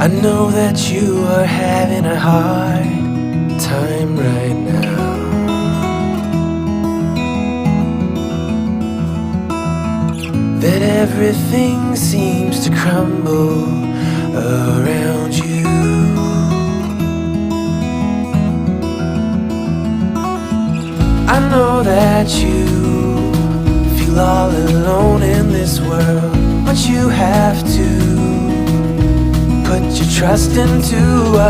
I know that you are having a hard time right now. That everything seems to crumble around you. I know that you feel all alone in this world, but you have to put your trust into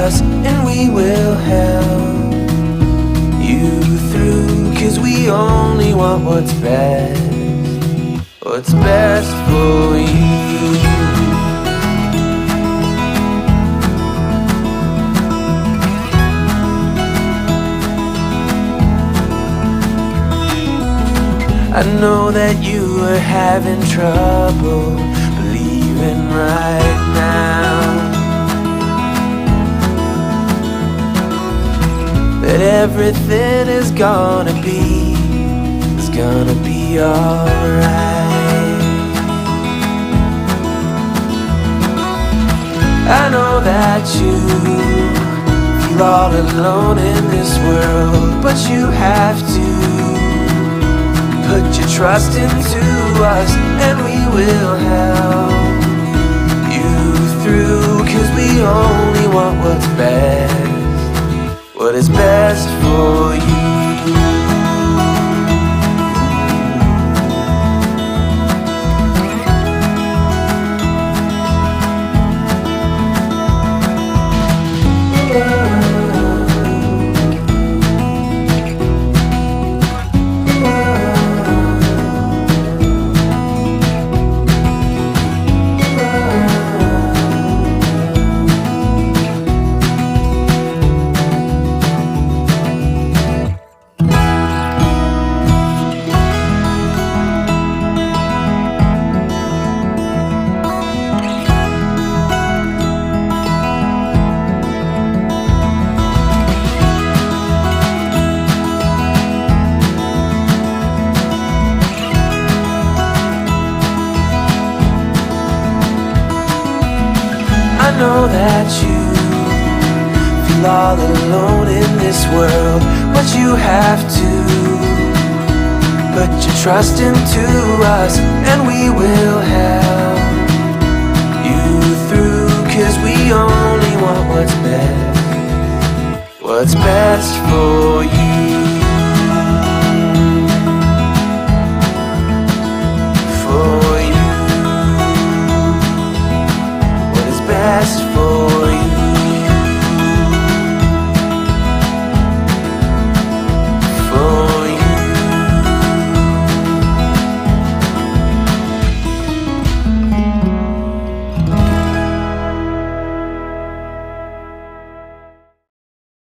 us, and we will help you through. 'Cause we only want what's best for you. I know that you are having trouble believing right now that everything is gonna be alright. I know that you feel all alone in this world, but you have to put your trust into us, and we will help you through. 'Cause we only want what is best for you. I know that you feel all alone in this world, but you have to put your trust into us, and we will help you through. 'Cause we only want what's best for you.